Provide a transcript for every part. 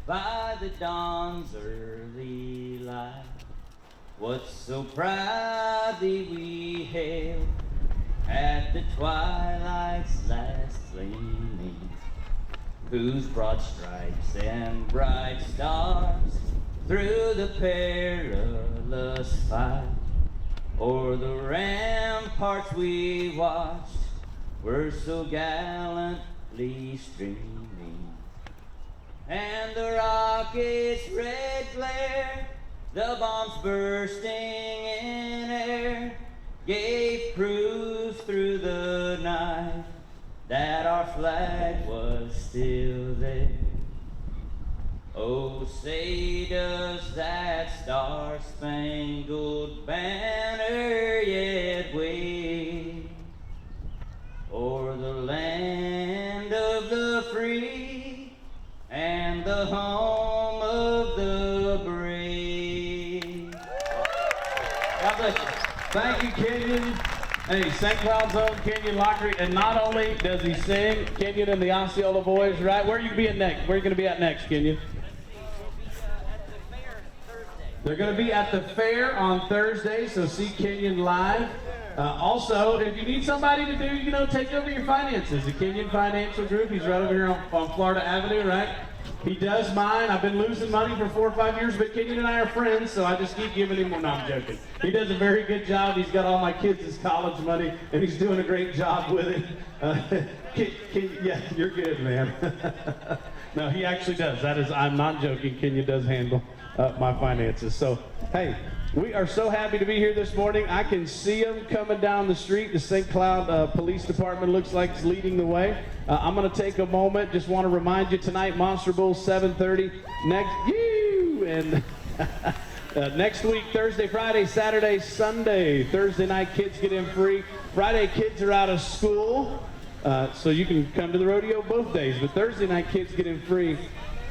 by the dawn's early light. What so proudly we hailed at the twilight's last gleaming, whose broad stripes and bright stars through the perilous fight o'er the ramparts we watched were so gallantly streaming, and the rocket's red glare, the bombs bursting in air, gave proof through the night that our flag was still there. Oh, say does that star-spangled banner yet wave o'er the land of the free and the home of the brave. God bless you. Thank you, Kenyon. Hey, St. Cloud's own Kenyon Lockery. And not only does he sing, Kenyon and the Osceola Boys, right? Where are you going to be at next? Where are you going to be at next, Kenyon? They're going to be at the fair on Thursday, so see Kenyon live. Also, if you need somebody to do, take over your finances, the Kenyon Financial Group, he's right over here on Florida Avenue, right? He does mine. I've been losing money for 4 or 5 years, but Kenyon and I are friends, so I just keep giving him one. No, I'm joking. He does a very good job. He's got all my kids' college money, and he's doing a great job with it. Yeah, you're good, man. No, he actually does. I'm not joking. Kenyon does handle my finances. So, hey, we are so happy to be here this morning. I can see them coming down the street. The St. Cloud Police Department looks like it's leading the way. I'm going to take a moment. Just want to remind you tonight, Monster Bowl 7:30 next week, Thursday, Friday, Saturday, Sunday. Thursday night, kids get in free. Friday, kids are out of school, so you can come to the rodeo both days. But Thursday night, kids get in free.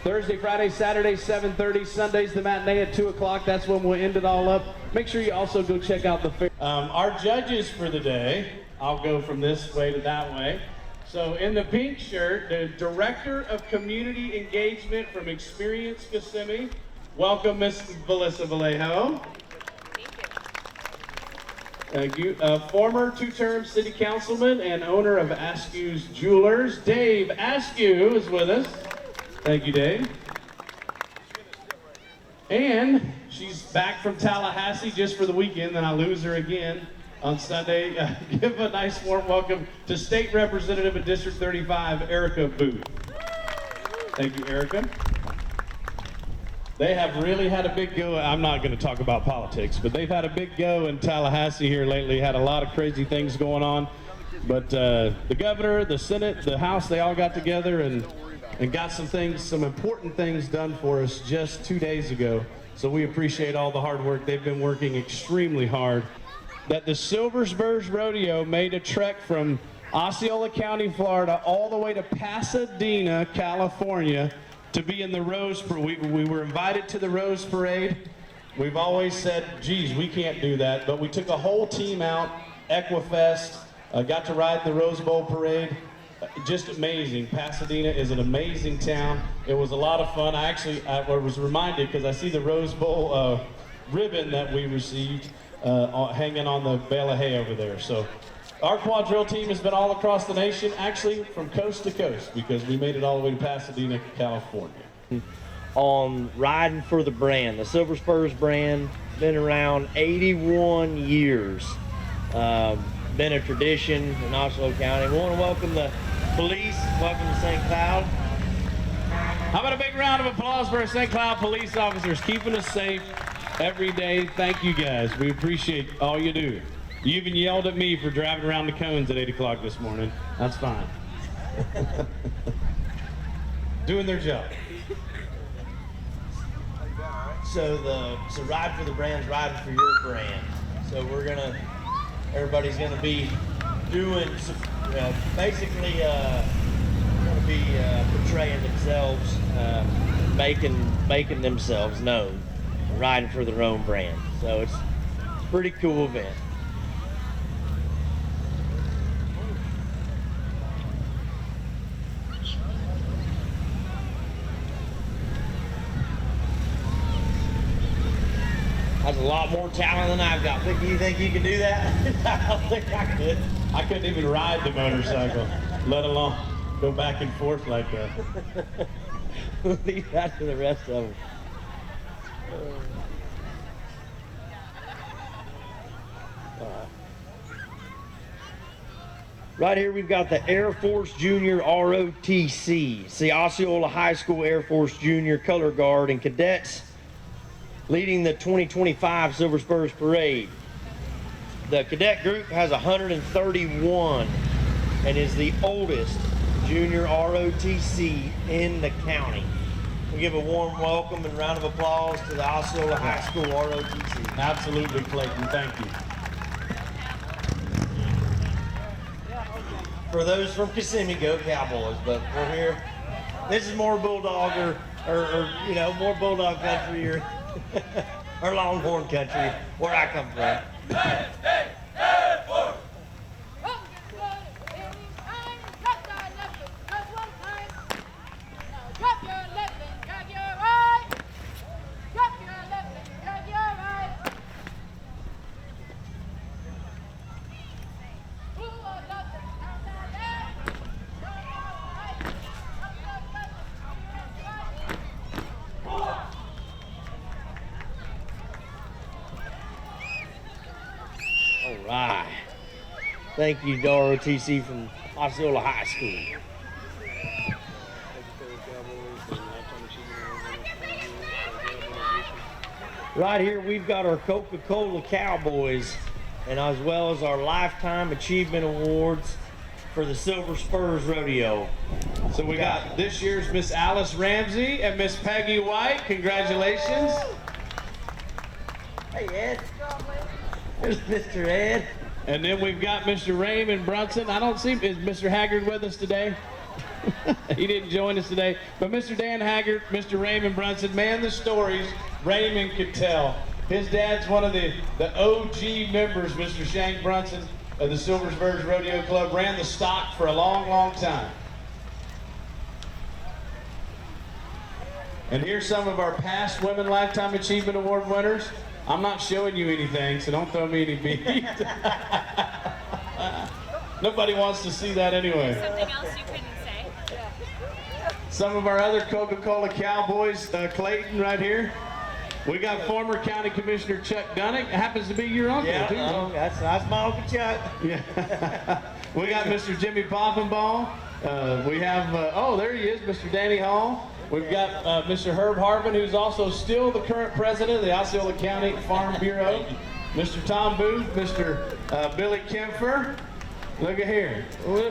Thursday, Friday, Saturday, 7:30. Sunday's the matinee at 2 o'clock. That's when we'll end it all up. Make sure you also go check out the fair. Our judges for the day, I'll go from this way to that way. So in the pink shirt, the Director of Community Engagement from Experience Kissimmee. Welcome, Miss Melissa Vallejo. Thank you. Former 2-term city councilman and owner of Askew's Jewelers, Dave Askew, is with us. Thank you, Dave. And she's back from Tallahassee just for the weekend, then I lose her again on Sunday. Give a nice warm welcome to State Representative of District 35, Erica Booth. Thank you, Erica. They have really had a big go. I'm not going to talk about politics, but they've had a big go in Tallahassee here lately. Had a lot of crazy things going on. But the governor, the Senate, the House, they all got together and got some important things done for us just 2 days ago. So we appreciate all the hard work. They've been working extremely hard. That the SPURS Rodeo made a trek from Osceola County, Florida, all the way to Pasadena, California, to be in the Rose Parade. We were invited to the Rose Parade. We've always said, geez, we can't do that. But we took a whole team out, Equifest, got to ride the Rose Bowl Parade. Just amazing. Pasadena is an amazing town. It was a lot of fun. I was reminded because I see the Rose Bowl ribbon that we received hanging on the bale of hay over there. So our quadrille team has been all across the nation, actually from coast to coast, because we made it all the way to Pasadena, California. On riding for the brand, the Silver Spurs brand, been around 81 years. Been a tradition in Osceola County. We want to welcome the police. Welcome to St. Cloud. How about a big round of applause for our St. Cloud police officers keeping us safe every day. Thank you guys. We appreciate all you do. You even yelled at me for driving around the cones at 8 o'clock this morning. That's fine. Doing their job. So Ride for the Brand's riding for your brand. So everybody's gonna be doing basically gonna be portraying themselves, making themselves known, riding for their own brand. So it's a pretty cool event. has a lot more talent than I've got. Vicky, you think you can do that? I don't think I could. I couldn't even ride the motorcycle, let alone go back and forth like that. Leave that to the rest of them. Right here we've got the Air Force Junior ROTC. See, Osceola High School Air Force Junior Color Guard and cadets leading the 2025 Silver Spurs Parade. The cadet group has 131 and is the oldest junior ROTC in the county. We give a warm welcome and round of applause to the Osceola High School ROTC. Absolutely, Clayton, thank you. For those from Kissimmee, go Cowboys, but we're here. This is more Bulldog or you know, more Bulldog country or, or Longhorn country, where I come from. All right. Thank you, ROTC from Osceola High School. Right here, we've got our Coca-Cola Cowboys, and as well as our Lifetime Achievement Awards for the Silver Spurs Rodeo. So we got this year's Miss Alice Ramsey and Miss Peggy White. Congratulations. Hey, Ed. There's Mr. Ed. And then we've got Mr. Raymond Brunson. I don't see, is Mr. Haggard with us today? He didn't join us today. But Mr. Dan Haggard, Mr. Raymond Brunson, man, the stories Raymond could tell. His dad's one of the OG members, Mr. Shank Brunson of the Silver Spurs Rodeo Club, ran the stock for a long, long time. And here's some of our past Women Lifetime Achievement Award winners. I'm not showing you anything, so don't throw me any beat. Nobody wants to see that anyway. Something else you couldn't say? Some of our other Coca-Cola Cowboys, Clayton right here. We got former County Commissioner Chuck Dunnick. Happens to be your uncle, Yeah, too. that's my Uncle Chuck. Yeah. We got Mr. Jimmy Poffenball. We have, oh, there he is, Mr. Danny Hall. We've got Mr. Herb Harvin, who's also still the current president of the Osceola County Farm Bureau. Mr. Tom Booth, Mr. Billy Kempfer. Look at here. We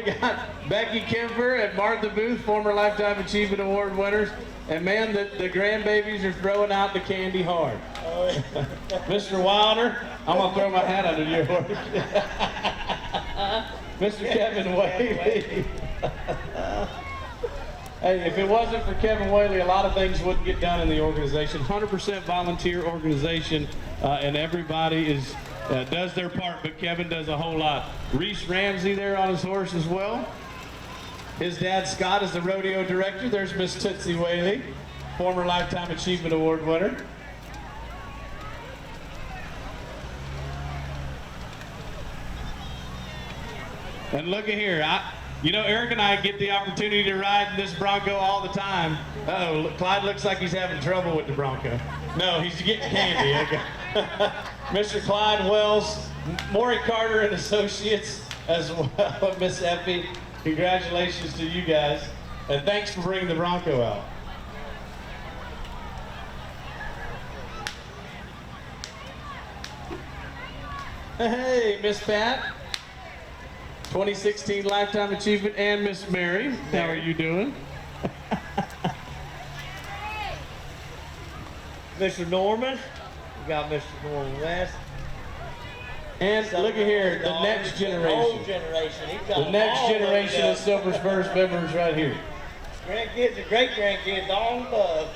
got Becky Kempfer and Martha Booth, former Lifetime Achievement Award winners. And man, the grandbabies are throwing out the candy hard. Mr. Wilder, I'm gonna throw my hat under your work. Mr. Kevin Whaley. Hey, if it wasn't for Kevin Whaley, a lot of things wouldn't get done in the organization. 100% volunteer organization, and everybody does their part, but Kevin does a whole lot. Reese Ramsey there on his horse as well. His dad, Scott, is the rodeo director. There's Miss Tootsie Whaley, former Lifetime Achievement Award winner. And look at here. You know, Eric and I get the opportunity to ride this Bronco all the time. Uh-oh, Clyde looks like he's having trouble with the Bronco. No, he's getting candy. Okay. Mr. Clyde Wells, Maury Carter and Associates as well, Miss Effie. Congratulations to you guys, and thanks for bringing the Bronco out. Hey, Miss Pat, 2016 Lifetime Achievement, and Miss Mary. How are you doing? Mr. Norman, we got Mr. Norman West. And look at here, the next generation. Old generation. He's got The next all generation loaded of Silver Spurs members right here. up. Grandkids and great grandkids all above.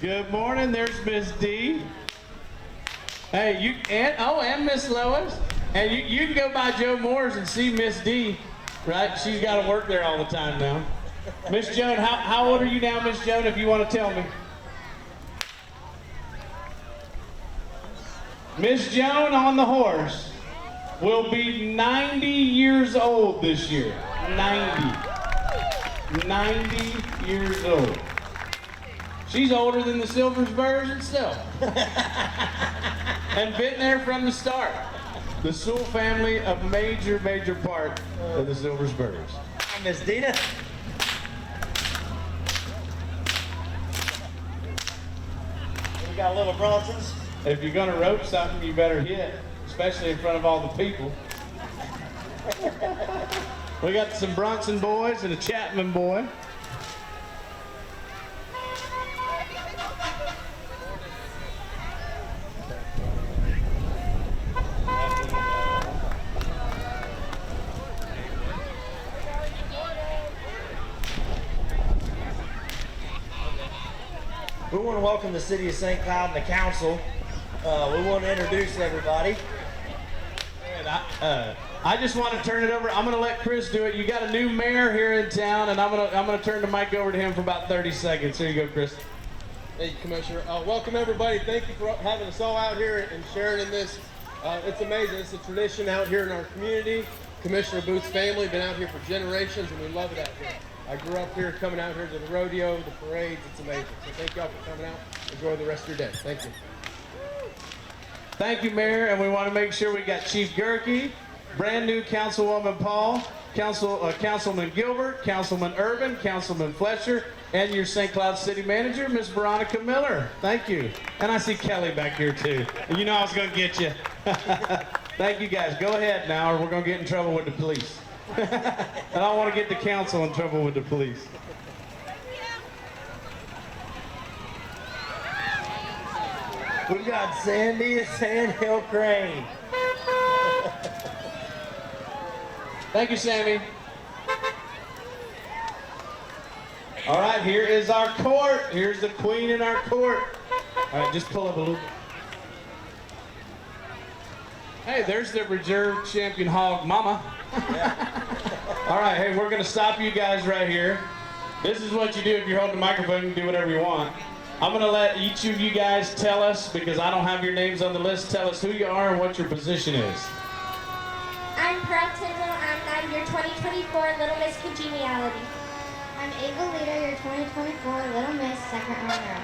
Good morning, there's Miss D. Hey, and Miss Lois. And you can go by Joe Moore's and see Miss D, right? She's got to work there all the time now. Miss Joan, how old are you now, Miss Joan, if you want to tell me? Miss Joan on the horse will be 90 years old this year. 90 years old. She's older than the Silver Spurs itself. And been there from the start. The Sewell family, a major part of the Silver Spurs. Hi, Miss Dina. We got little Bronsons. If you're gonna rope something, you better hit, especially in front of all the people. We got some Bronson boys and a Chapman boy. We want to welcome the city of St. Cloud and the council. We want to introduce everybody. And I just want to turn it over. I'm going to let Chris do it. You got a new mayor here in town, and I'm going to turn the mic over to him for about 30 seconds. Here you go, Chris. Thank you, Commissioner. Welcome, everybody. Thank you for having us all out here and sharing in this. It's amazing. It's a tradition out here in our community. Commissioner Booth's family been out here for generations, and we love it out here. I grew up here, coming out here to the rodeo, the parades. It's amazing. So thank y'all for coming out. Enjoy the rest of your day. Thank you. Thank you, Mayor, and we want to make sure we got Chief Gerke, brand new Councilwoman Paul, Councilman Gilbert, Councilman Urban, Councilman Fletcher, and your St. Cloud City Manager, Miss Veronica Miller. Thank you. And I see Kelly back here too. And you know I was going to get you. Thank you guys. Go ahead now, or we're going to get in trouble with the police. I don't want to get the council in trouble with the police. We've got Sandy and Sandhill Crane. Thank you, Sammy. All right, here is our court. Here's the queen in our court. All right, just pull up a little bit. Hey, there's the reserve champion hog mama. All right, hey, we're going to stop you guys right here. This is what you do if you're holding the microphone. You can do whatever you want. I'm going to let each of you guys tell us, because I don't have your names on the list, tell us who you are and what your position is. I'm Pearl Tindall. I'm your 2024 Little Miss Congeniality. I'm Ava Leader, your 2024 Little Miss second runner-up.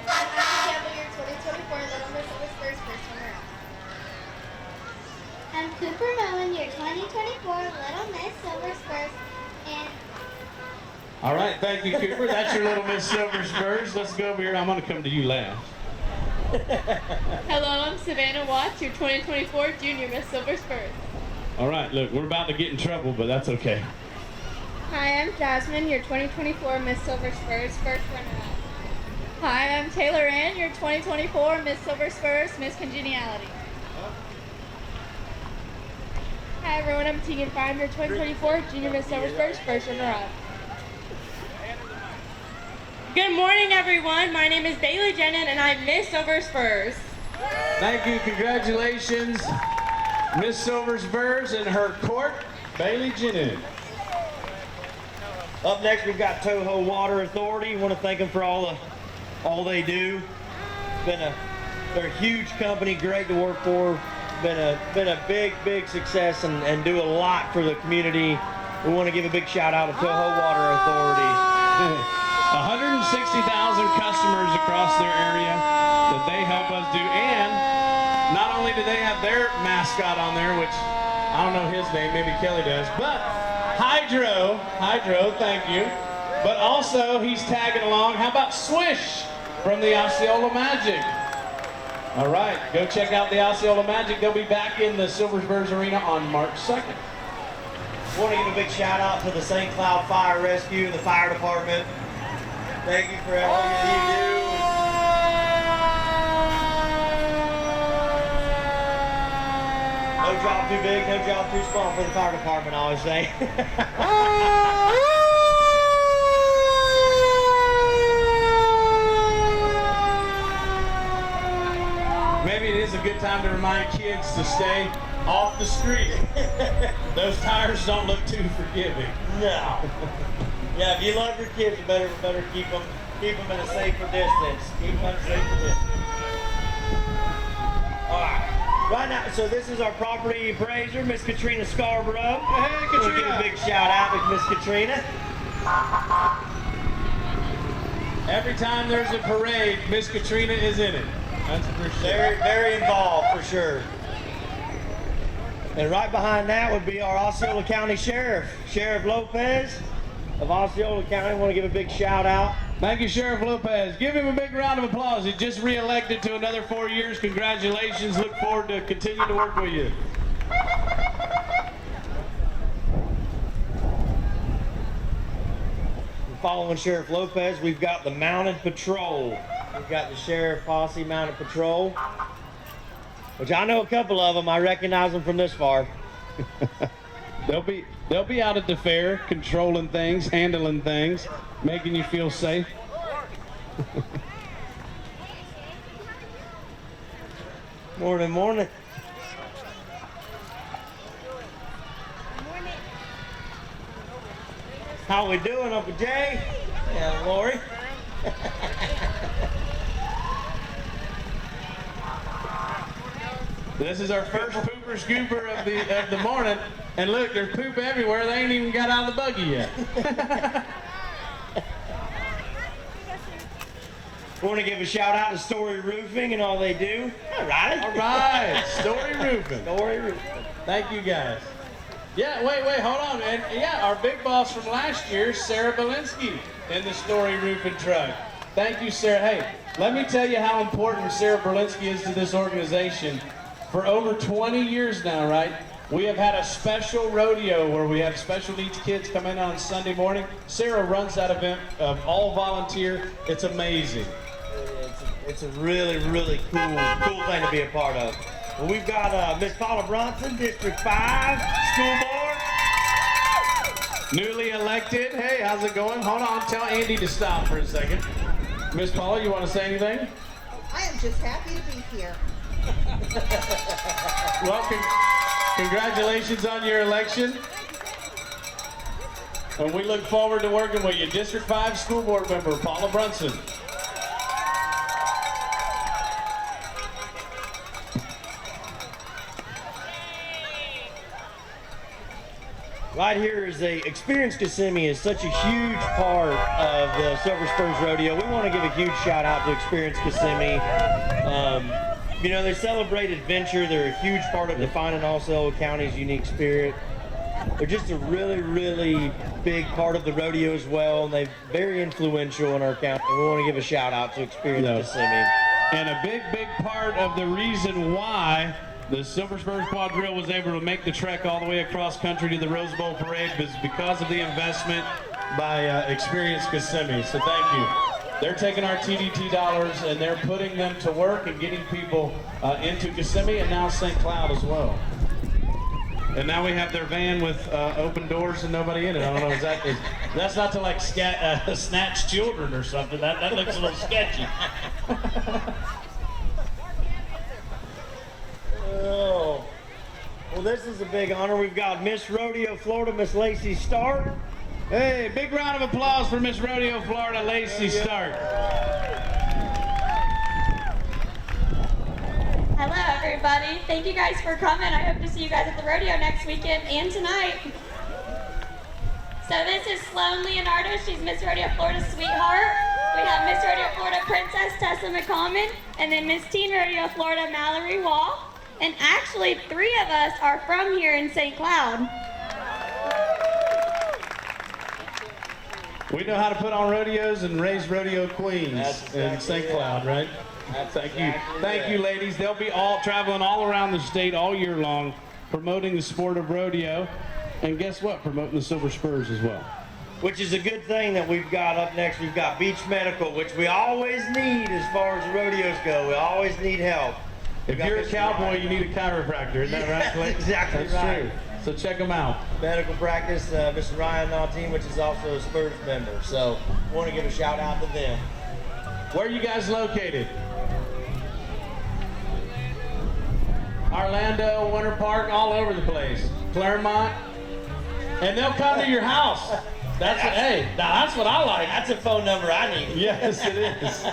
I'm Ashley Campbell, your 2024 Little Miss Silver Spurs first runner-up. I'm Cooper Moen, your 2024 Little Miss Silver Spurs, and All right, thank you, Cooper. That's your Little Miss Silver Spurs. Let's go over here. I'm going to come to you last. Hello, I'm Savannah Watts, your 2024 Junior Miss Silver Spurs. All right, look, we're about to get in trouble, but that's okay. Hi, I'm Jasmine, your 2024 Miss Silver Spurs first runner-up. Hi, I'm Taylor Ann, your 2024 Miss Silver Spurs Miss Congeniality. Hi everyone, I'm Tegan Fine, your 2024 Junior Miss Silver Spurs first runner-up. Good morning, everyone. My name is Bailey Jennen, and I'm Miss Silver Spurs. Thank you. Congratulations, Miss Silver Spurs and her court, Bailey Jennen. Up next, we've got Toho Water Authority. Want to thank them for all they do. They're a huge company, great to work for. Been a big success and do a lot for the community. We want to give a big shout out to Toho Water Authority. 160,000 customers across their area that they help us do, and not only do they have their mascot on there, which I don't know his name, maybe Kelly does, but Hydro, thank you, but also he's tagging along. How about Swish from the Osceola Magic? All right, go check out the Osceola Magic. They'll be back in the Silver Spurs Arena on March 2nd. I want to give a big shout out to the St. Cloud Fire Rescue and the fire department. Thank you for all you do. No job too big, no job too small for the fire department, I always say. Maybe it is a good time trying to remind kids to stay off the street. Those tires don't look too forgiving. No. Yeah, if you love your kids, you better keep them at a safer distance. Keep them at a safer distance. All right. Right now, so this is our property appraiser, Miss Katrina Scarborough. Hey, We'll Katrina. give a big shout out to Miss Katrina. Every time there's a parade, Miss Katrina is in it. That's for sure. Very, very involved for sure. And right behind that would be our Osceola County Sheriff, Sheriff Lopez of Osceola County. I want to give a big shout out. Thank you, Sheriff Lopez. Give him a big round of applause. He just re-elected to another 4 years. Congratulations. Look forward to continuing to work with you. Following Sheriff Lopez, we've got the Mounted Patrol. We've got the Sheriff Posse Mounted Patrol, which I know a couple of them. I recognize them from this far. They'll be out at the fair, controlling things, handling things, making you feel safe. Morning, morning. How we doing, Uncle Jay? Yeah, Lori. This is our first pooper scooper of the morning, and look, there's poop everywhere. They ain't even got out of the buggy yet. We want to give a shout out to Story Roofing and all they do. All right. Story Roofing. Story Roofing. Thank you, guys. Yeah, wait, hold on. And yeah, our big boss from last year, Sarah Belinsky, in the Story Roofing truck. Thank you, Sarah. Hey, let me tell you how important Sarah Belinsky is to this organization. For over 20 years now, right, we have had a special rodeo where we have special needs kids come in on Sunday morning. Sarah runs that event, all volunteer. It's amazing. It's a really, really cool thing to be a part of. Well, we've got Miss Paula Bronson, District 5, School Board. Newly elected. Hey, how's it going? Hold on, tell Andy to stop for a second. Miss Paula, you want to say anything? I am just happy to be here. Well, congratulations on your election. And we look forward to working with you. District 5 School Board member, Paula Brunson. Right here is Experience Kissimmee is such a huge part of the Silver Spurs Rodeo. We want to give a huge shout out to Experience Kissimmee. You know, they celebrate adventure. They're a huge part of defining Osceola County's unique spirit. They're just a really, really big part of the rodeo as well, and they're very influential in our county. We want to give a shout out to Experience Kissimmee. And a big part of the reason why the Silver Spurs Quadrille was able to make the trek all the way across country to the Rose Bowl Parade was because of the investment by Experience Kissimmee. So thank you. They're taking our TDT dollars and they're putting them to work and getting people into Kissimmee and now St. Cloud as well. And now we have their van with open doors and nobody in it. I don't know, that's not to like snatch children or something. That looks a little sketchy. Oh, well, this is a big honor. We've got Miss Rodeo Florida, Miss Lacey Stark. Hey, big round of applause for Miss Rodeo Florida, Lacey Stark. Hello, everybody. Thank you guys for coming. I hope to see you guys at the rodeo next weekend and tonight. So this is Sloan Leonardo. She's Miss Rodeo Florida Sweetheart. We have Miss Rodeo Florida Princess Tessa McCommon, and then Miss Teen Rodeo Florida Mallory Wall. And actually, 3 of us are from here in St. Cloud. We know how to put on rodeos and raise rodeo queens in St. Cloud, right? Thank you. Thank you, ladies. They'll be all traveling all around the state all year long, promoting the sport of rodeo. And guess what? Promoting the Silver Spurs as well. Which is a good thing that we've got up next. We've got Beach Medical, which we always need as far as rodeos go. We always need help. If you're a cowboy, you need a chiropractor, isn't that right, Clint? Exactly That's right. true. So check them out. Medical practice, Mr. Ryan Naughteen, which is also a Spurs member. So I want to give a shout out to them. Where are you guys located? Orlando, Winter Park, all over the place. Claremont. And they'll come to your house. Hey, now that's what I like. That's a phone number I need. Yes, it is.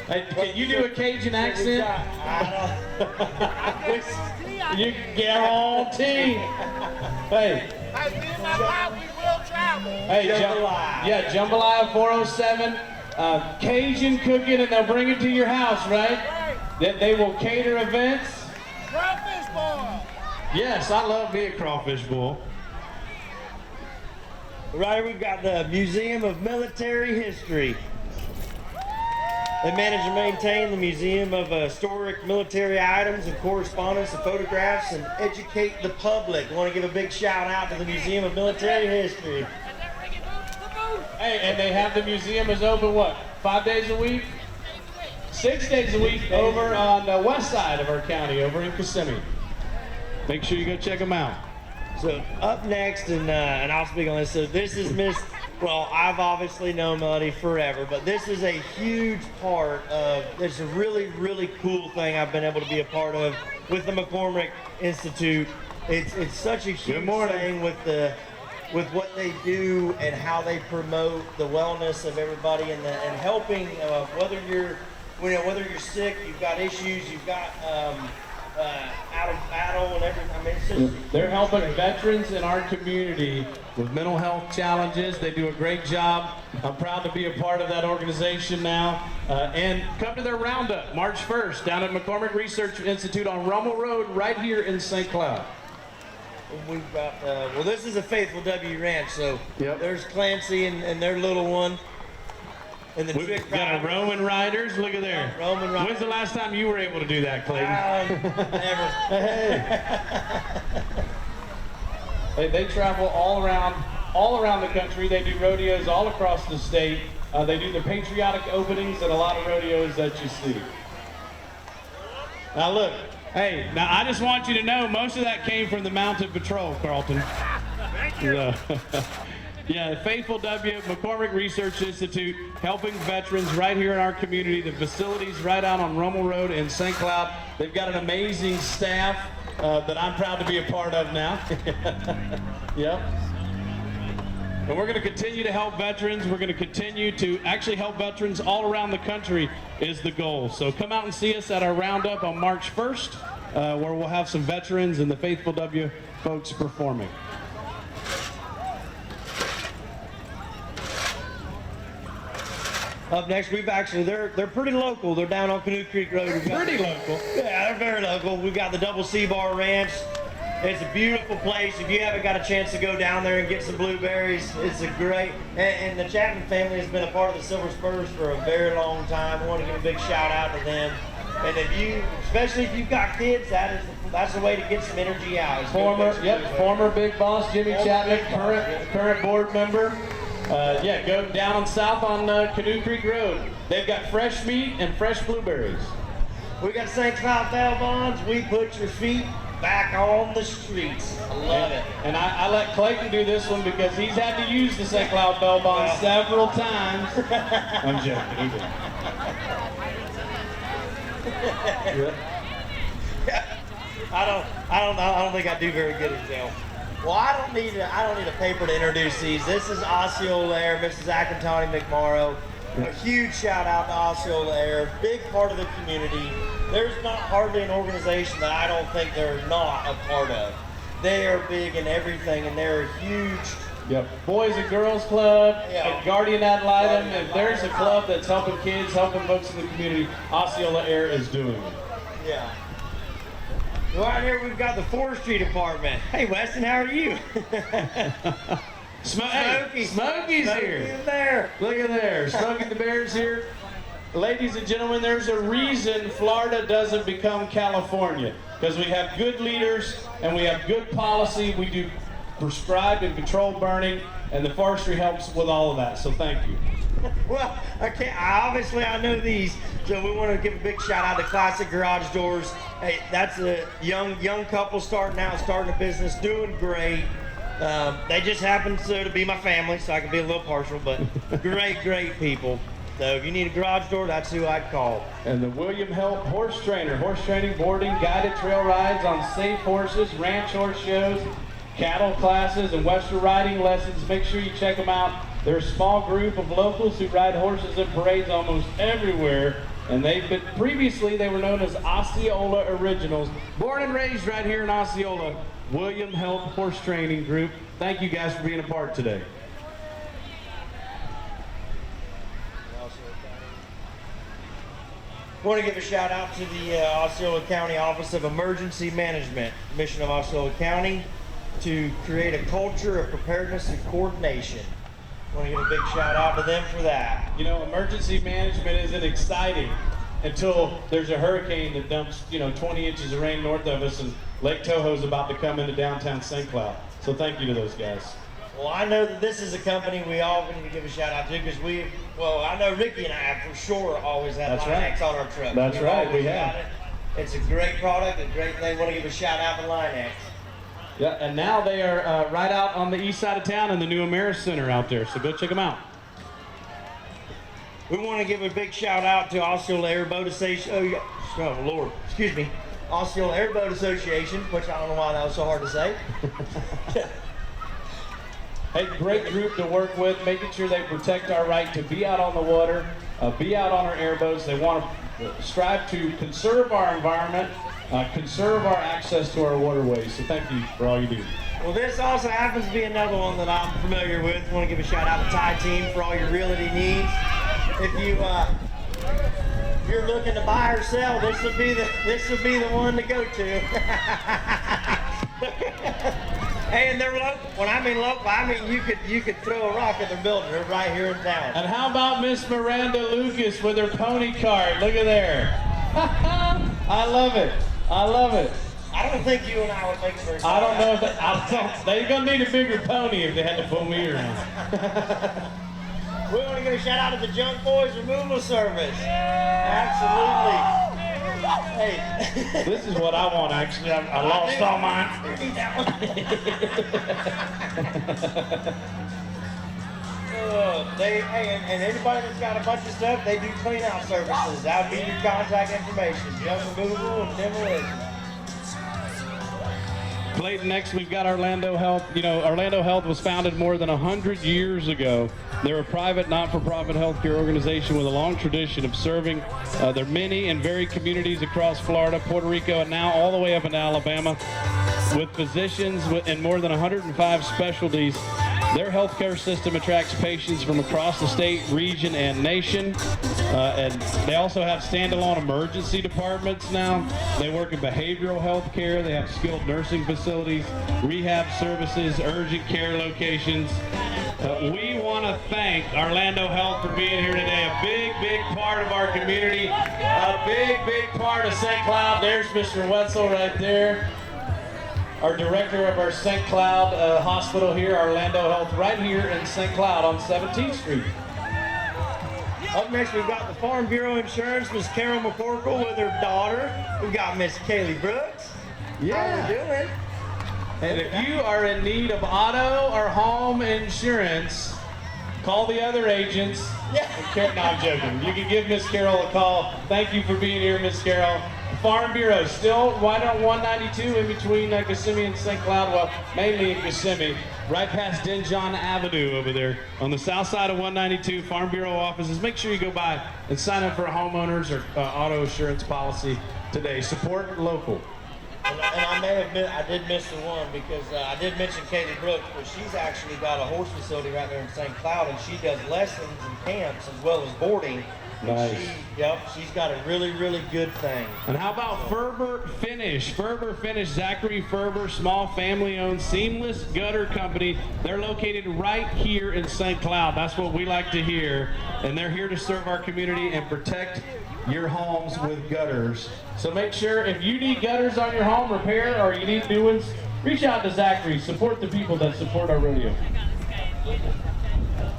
Hey, can you do a Cajun accent? You can guarantee. Hey. Hey, Jambalaya 407. Cajun cooking, and they'll bring it to your house, right? They will cater events. Crawfish boil. Yes, I love me a crawfish boil. Right here we've got the Museum of Military History. They manage and maintain the Museum of Historic Military Items and Correspondence and Photographs and educate the public. I want to give a big shout out to the Museum of Military History. Hey, and they have the museum is open, what, 5 days a week? 6 days a week over on the west side of our county, over in Kissimmee. Make sure you go check them out. So up next, and I'll speak on this, so this is well, I've obviously known Melody forever, but this is a huge part of, it's a really, really cool thing I've been able to be a part of with the McCormick Institute. It's such a huge thing with what they do and how they promote the wellness of everybody and helping, whether you're sick, you've got issues, you've got out of battle and everything. I mean, it's just, they're helping veterans in our community with mental health challenges. They do a great job. I'm proud to be a part of that organization now. And come to their roundup March 1st down at McCormick Research Institute on Rummel Road right here in St. Cloud. We've got, well, this is a Faithful W Ranch, so there's Clancy and their little one. And the We've got our Roman Riders. Look at there. Roman Riders. When's the last time you were able to do that, Clayton? Never. Hey, they travel all around the country. They do rodeos all across the state. They do the patriotic openings at a lot of rodeos that you see. Now look, hey, now I just want you to know most of that came from the Mounted Patrol, Carlton. Thank you. Yeah, Faithful W, McCormick Research Institute, helping veterans right here in our community. The facility's right out on Rummel Road in St. Cloud. They've got an amazing staff that I'm proud to be a part of now. Yep. And we're going to continue to help veterans. We're going to continue to actually help veterans all around the country is the goal. So come out and see us at our roundup on March 1st, where we'll have some veterans and the Faithful W folks performing. Up next, we've actually, they're pretty local. They're down on Canoe Creek Road. Pretty local. Yeah, they're very local. We've got the Double C Bar Ranch. It's a beautiful place. If you haven't got a chance to go down there and get some blueberries, it's a great, and the Chapman family has been a part of the Silver Spurs for a very long time. I want to give a big shout out to them. And if you, especially if you've got kids, that's the way to get some energy out. Former Big Boss Jimmy Chapman, current board member. Yeah, go down south on Canoe Creek Road. They've got fresh meat and fresh blueberries. We got St. Cloud Bell Bonds. We put your feet back on the streets. I love it. And I let Clayton do this one because he's had to use the St. Cloud Bell Bonds several times. I'm joking. He didn't. I don't think I do very good at jail. Well, I don't need a paper to introduce these. This is Osceola Lair, Mrs. Akintani McMorrow. A huge shout out to Osceola Lair, big part of the community. There's not hardly an organization that I don't think they're not a part of. They are big in everything, and they're huge. Yep. Boys and Girls Club, and Guardian Ad Litem. If there's a club that's helping kids, helping folks in the community, Osceola Lair is doing it. Yeah. Right here we've got the forestry department. Hey Weston, how are you? Smokey's here. There. Look at there. Smokey the Bear's here. Ladies and gentlemen, there's a reason Florida doesn't become California. Because we have good leaders and we have good policy. We do prescribed and controlled burning, and the forestry helps with all of that. So thank you. Well, obviously I know these, so we want to give a big shout out to Classic Garage Doors. Hey, that's a young couple starting a business, doing great. They just happen to be my family, so I can be a little partial, but great people. So if you need a garage door, that's who I'd call. And the William Help Horse Trainer, horse training, boarding, guided trail rides on safe horses, ranch horse shows, cattle classes, and Western riding lessons. Make sure you check them out. They're a small group of locals who ride horses in parades almost everywhere. And previously they were known as Osceola Originals. Born and raised right here in Osceola, William Help Horse Training Group. Thank you guys for being a part today. I want to give a shout out to the Osceola County Office of Emergency Management, mission of Osceola County, to create a culture of preparedness and coordination. I want to give a big shout out to them for that. You know, emergency management isn't exciting until there's a hurricane that dumps, 20 inches of rain north of us and Lake Tahoe's about to come into downtown St. Cloud. So thank you to those guys. Well, I know that this is a company we all need to give a shout out to because I know Ricky and I for sure always have Line-X on our truck. That's right, we have. It's a great product, a great thing. I want to give a shout out to Line-X. Yeah, and now they are right out on the east side of town in the new Ameris Center out there, so go check them out. We want to give a big shout out to Osceola Airboat Association. Oh, Lord, excuse me. Osceola Airboat Association, which I don't know why that was so hard to say. Hey, great group to work with, making sure they protect our right to be out on the water, be out on our airboats. They want to strive to conserve our environment, conserve our access to our waterways. So thank you for all you do. Well, this also happens to be another one that I'm familiar with. I want to give a shout out to Ty Team for all your realty needs. If you're looking to buy or sell, this would be the one to go to. Hey, and they're local. When I mean local, I mean you could throw a rock at their building. They're right here in town. And how about Miss Miranda Lucas with her pony cart? Look at there. I love it. I love it. I don't think you and I would make it very I don't know if they're gonna need a bigger pony if they had to pull me around. We want to give a shout out to the Junk Boys Removal Service. Absolutely. Hey. This is what I want, actually. I lost all mine. And anybody that's got a bunch of stuff, they do clean out services. That would be your contact information. Junk removal and demolition. Clayton, next we've got Orlando Health. Orlando Health was founded more than 100 years ago. They're a private, not-for-profit healthcare organization with a long tradition of serving their many and varied communities across Florida, Puerto Rico, and now all the way up into Alabama, with physicians in more than 105 specialties. Their healthcare system attracts patients from across the state, region, and nation. And they also have standalone emergency departments now. They work in behavioral health care. They have skilled nursing facilities, rehab services, urgent care locations. We want to thank Orlando Health for being here today. A big, big part of our community. A big, big part of St. Cloud. There's Mr. Wetzel right there. Our director of our St. Cloud hospital here, Orlando Health, right here in St. Cloud on 17th Street. Up next, we've got the Farm Bureau Insurance, Miss Carol McCorkle with her daughter. We've got Miss Kaylee Brooks. Yeah. How we doing? And if you are in need of auto or home insurance, call the other agents. Yeah. No, I'm joking. You can give Miss Carol a call. Thank you for being here, Miss Carol. Farm Bureau, still right on 192 in between Kissimmee and St. Cloud, well, mainly in Kissimmee, right past Denjon Avenue over there. On the south side of 192, Farm Bureau offices. Make sure you go by and sign up for a homeowner's or auto insurance policy today. Support local. And I did miss the one because I did mention Kaylee Brooks, but she's actually got a horse facility right there in St. Cloud, and she does lessons and camps as well as boarding. Nice. She's got a really, really good thing. And how about Ferber Finish? Ferber Finish, Zachary Ferber, small family-owned seamless gutter company. They're located right here in St. Cloud. That's what we like to hear. And they're here to serve our community and protect your homes with gutters. So make sure if you need gutters on your home repair or you need new ones, reach out to Zachary. Support the people that support our rodeo.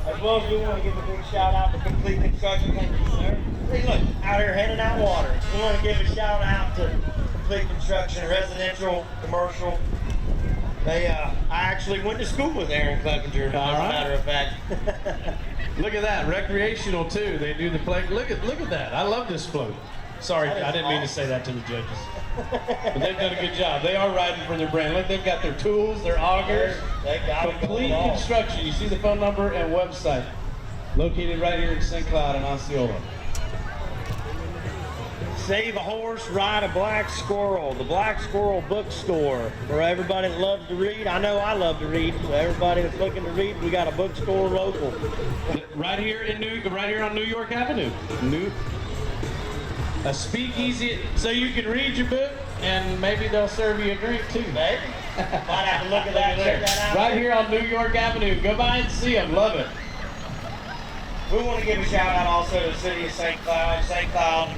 As well as we want to give a big shout out to Complete Construction. Thank you, sir. Hey, look, out here handing out water. We want to give a shout out to Complete Construction, residential, commercial. I actually went to school with Aaron Clevenger, as a matter of fact. Look at that, recreational too. They do the play. Look at that. I love this float. Sorry, I didn't mean to say that to the judges. But they've done a good job. They are riding for their brand. Look, they've got their tools, their augers, complete construction. You see the phone number and website located right here in St. Cloud and Osceola. Save a horse, ride a black squirrel. The Black Squirrel Bookstore for everybody that loves to read. I know I love to read, so everybody that's looking to read, we got a bookstore local. Right here on New York Avenue. A speakeasy, so you can read your book and maybe they'll serve you a drink too. Maybe. Might have to look at that. Check that out. Right here on New York Avenue. Go by and see them. Love it. We want to give a shout out also to the city of St. Cloud. St. Cloud,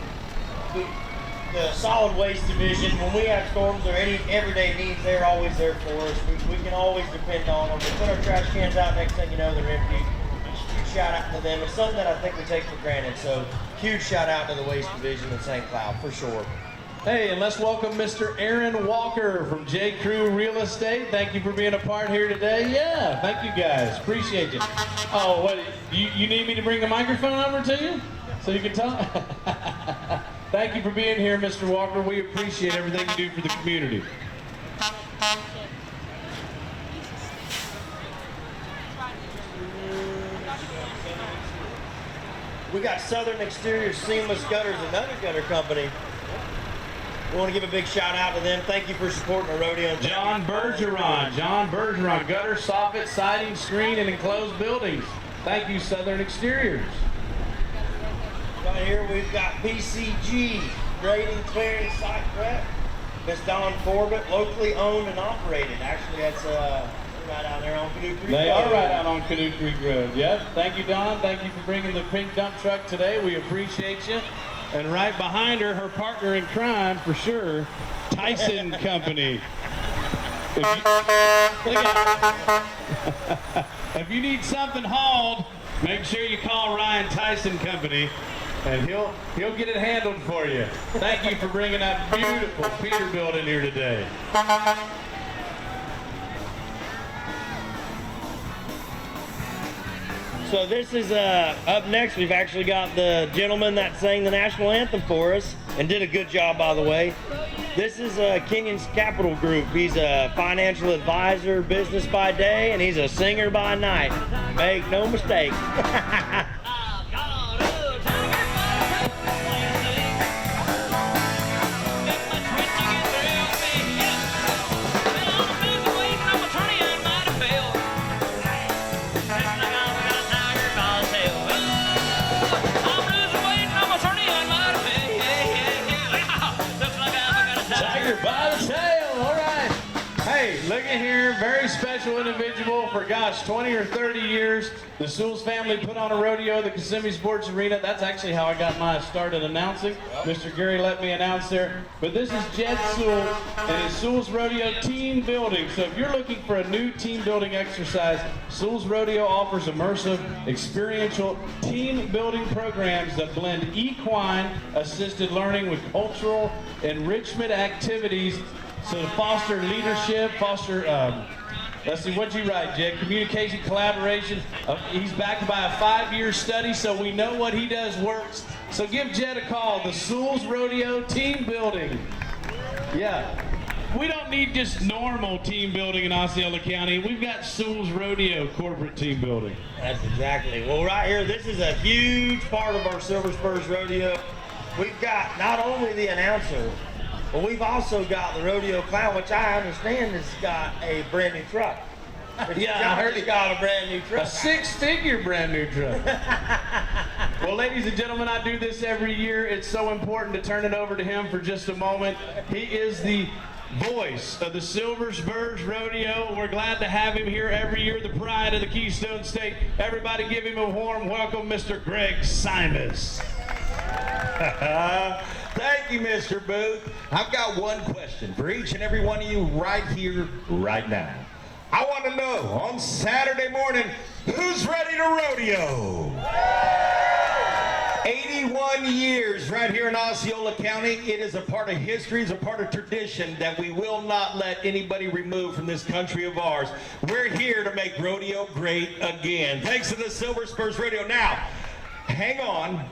the solid waste division, when we have storms or any everyday needs, they're always there for us. We can always depend on them. We put our trash cans out, next thing you know, they're empty. Shout out to them. It's something that I think we take for granted. So huge shout out to the waste division in St. Cloud for sure. Hey, and let's welcome Mr. Aaron Walker from J. Crew Real Estate. Thank you for being a part here today. Yeah, thank you guys. Appreciate you. Oh, what? You need me to bring the microphone over to you so you can talk? Thank you for being here, Mr. Walker. We appreciate everything you do for the community. We got Southern Exterior Seamless Gutters, another gutter company. We want to give a big shout out to them. Thank you for supporting the rodeo. John Bergeron, gutter, soffit, siding, screen, and enclosed buildings. Thank you, Southern Exteriors. Right here we've got PCG, grading, clearing, site prep. Miss Dawn Corbett, locally owned and operated. Actually, that's right out there on Canoe Creek Road. They are right out on Canoe Creek Road. Yep. Thank you, Dawn. Thank you for bringing the pink dump truck today. We appreciate you. And right behind her, her partner in crime, for sure, Tyson Company. If you need something hauled, make sure you call Ryan Tyson Company, and he'll get it handled for you. Thank you for bringing that beautiful Peterbilt in here today. So this is up next. We've actually got the gentleman that sang the national anthem for us and did a good job, by the way. This is Kenyon's Capital Group. He's a financial advisor, business by day, and he's a singer by night. Make no mistake. Look at here, very special individual for, gosh, 20 or 30 years. The Sewell's family put on a rodeo at the Kissimmee Sports Arena. That's actually how I got my start at announcing. Mr. Gary let me announce there. But this is Jed Sewell and his Sewell's Rodeo team building. So if you're looking for a new team building exercise, Sewell's Rodeo offers immersive, experiential team building programs that blend equine assisted learning with cultural enrichment activities. So to foster leadership, let's see, what'd you write, Jed? Communication, collaboration. He's backed by a 5-year study, so we know what he does works. So give Jed a call, the Sewell's Rodeo Team Building. Yeah, we don't need just normal team building in Osceola County. We've got Sewell's Rodeo corporate team building. That's exactly. Well, right here, this is a huge part of our Silver Spurs Rodeo. We've got not only the announcer, but we've also got the rodeo clown, which I understand has got a brand new truck. Yeah, I heard he got a brand new truck. A 6-figure brand new truck. Well, ladies and gentlemen, I do this every year. It's so important to turn it over to him for just a moment. He is the voice of the Silver Spurs Rodeo. We're glad to have him here every year, the pride of the Keystone State. Everybody give him a warm welcome, Mr. Greg Simas. Thank you, Mr. Booth. I've got one question for each and every one of you right here, right now. I want to know, on Saturday morning, who's ready to rodeo? 81 years right here in Osceola County. It is a part of history, it's a part of tradition that we will not let anybody remove from this country of ours. We're here to make rodeo great again. Thanks to the Silver Spurs Rodeo. Now, hang on.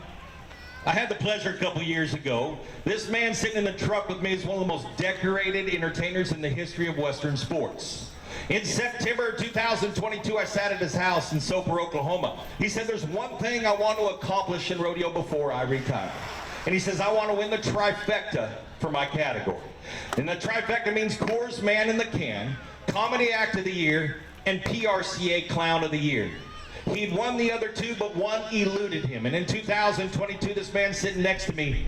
I had the pleasure a couple years ago. This man sitting in the truck with me is one of the most decorated entertainers in the history of Western sports. In September 2022, I sat at his house in Soper, Oklahoma. He said, there's one thing I want to accomplish in rodeo before I retire. And he says, I want to win the trifecta for my category. And the trifecta means Coors Man in the Can, Comedy Act of the Year, and PRCA Clown of the Year. He'd won the other two, but one eluded him. And in 2022, this man sitting next to me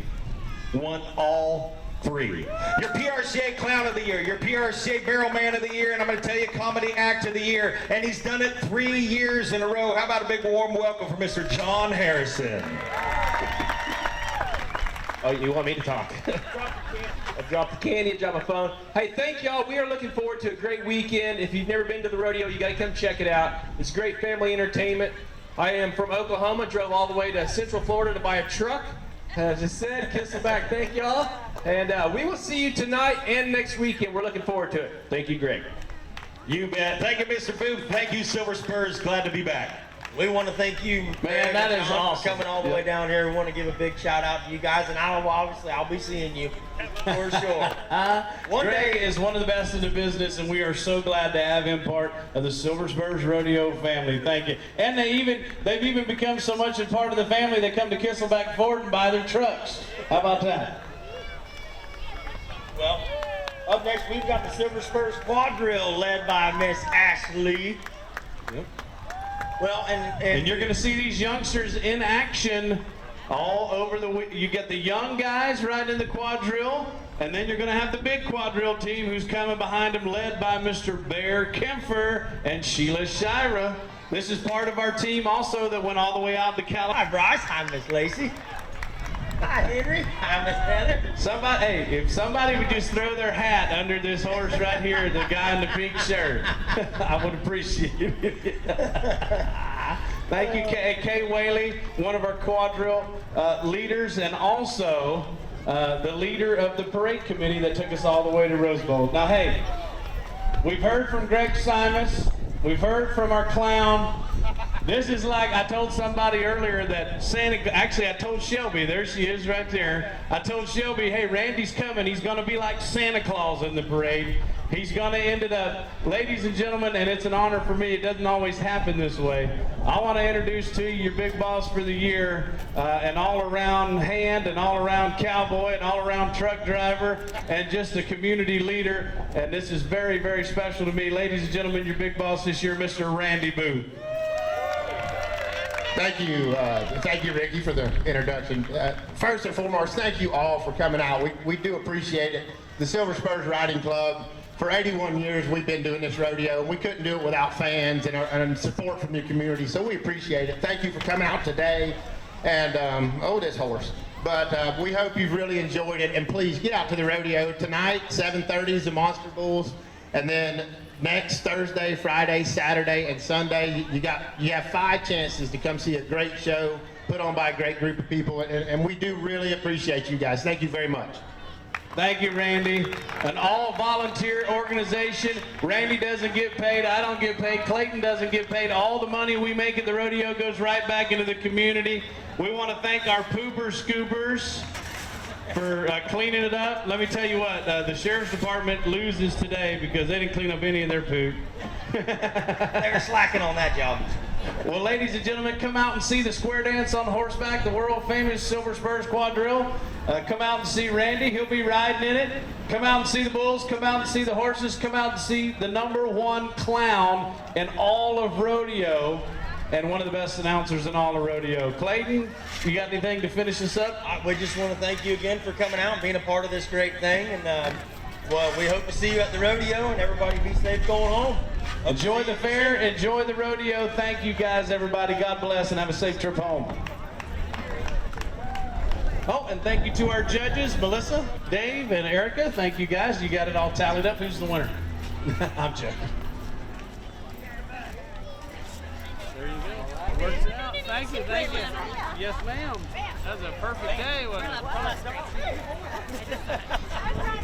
won all three. Your PRCA Clown of the Year, your PRCA Barrel Man of the Year, and I'm going to tell you Comedy Act of the Year. And he's done it 3 years in a row. How about a big warm welcome for Mr. John Harrison? Oh, you want me to talk? I dropped the candy, I dropped my phone. Hey, thank y'all. We are looking forward to a great weekend. If you've never been to the rodeo, you got to come check it out. It's great family entertainment. I am from Oklahoma, drove all the way to Central Florida to buy a truck. As I said, Kisselback, thank y'all. And we will see you tonight and next weekend. We're looking forward to it. Thank you, Greg. You bet. Thank you, Mr. Booth. Thank you, Silver Spurs. Glad to be back. We want to thank you, Man, that is awesome. for coming all the way down here. We want to give a big shout out to you guys, and I'll be seeing you for sure. Greg is one of the best in the business, and we are so glad to have him part of the Silver Spurs Rodeo family. Thank you. And they've even become so much a part of the family they come to Kisselback Ford and buy their trucks. How about that? Well, up next we've got the Silver Spurs Quadrille led by Miss Ashley. Yep. Well, and you're going to see these youngsters in action all over you get the young guys riding in the quadrille, and then you're going to have the big quadrille team who's coming behind them, led by Mr. Bear Kempfer and Sheila Shira. This is part of our team also that went all the way out to California. Hi, Bryce. Hi, Miss Lacey. Hi, Henry. Hi, Miss Heather. Hey, if somebody would just throw their hat under this horse right here, the guy in the pink shirt, I would appreciate it. Thank you, Kay Whaley, one of our quadrille leaders, and also the leader of the parade committee that took us all the way to Rose Bowl. Now, hey, we've heard from Greg Simus. We've heard from our clown. This is like, I told somebody earlier that actually I told Shelby, there she is right there. I told Shelby, hey, Randy's coming. He's going to be like Santa Claus in the parade. He's going to end it up. Ladies and gentlemen, and it's an honor for me, it doesn't always happen this way. I want to introduce to you your big boss for the year, an all-around hand, an all-around cowboy, an all-around truck driver, and just a community leader. And this is very, very special to me. Ladies and gentlemen, your big boss this year, Mr. Randy Booth. Thank you, Ricky, for the introduction. First and foremost, thank you all for coming out. We do appreciate it. The Silver Spurs Riding Club, for 81 years we've been doing this rodeo, and we couldn't do it without fans and support from the community, so we appreciate it. Thank you for coming out today, and this horse. But we hope you've really enjoyed it, and please get out to the rodeo tonight. 7:30 is the Monster Bulls, and then next Thursday, Friday, Saturday, and Sunday, you have 5 chances to come see a great show put on by a great group of people, and we do really appreciate you guys. Thank you very much. Thank you, Randy. An all-volunteer organization. Randy doesn't get paid. I don't get paid. Clayton doesn't get paid. All the money we make at the rodeo goes right back into the community. We want to thank our pooper scoopers for cleaning it up. Let me tell you what, the Sheriff's Department loses today because they didn't clean up any of their poop. They were slacking on that job. Well, ladies and gentlemen, come out and see the square dance on horseback, the world famous Silver Spurs Quadrille. Come out and see Randy, he'll be riding in it. Come out and see the bulls, come out and see the horses, come out and see the #1 clown in all of rodeo, and one of the best announcers in all of rodeo. Clayton, you got anything to finish this up? We just want to thank you again for coming out and being a part of this great thing, and well, we hope to see you at the rodeo, and everybody be safe going home. Enjoy the fair, enjoy the rodeo. Thank you guys, everybody. God bless, and have a safe trip home. Oh, and thank you to our judges, Melissa, Dave, and Erica. Thank you guys. You got it all tallied up. Who's the winner? I'm joking. There you go. Works out. thank you, thank you. Yes, ma'am. That was a perfect day, wasn't it?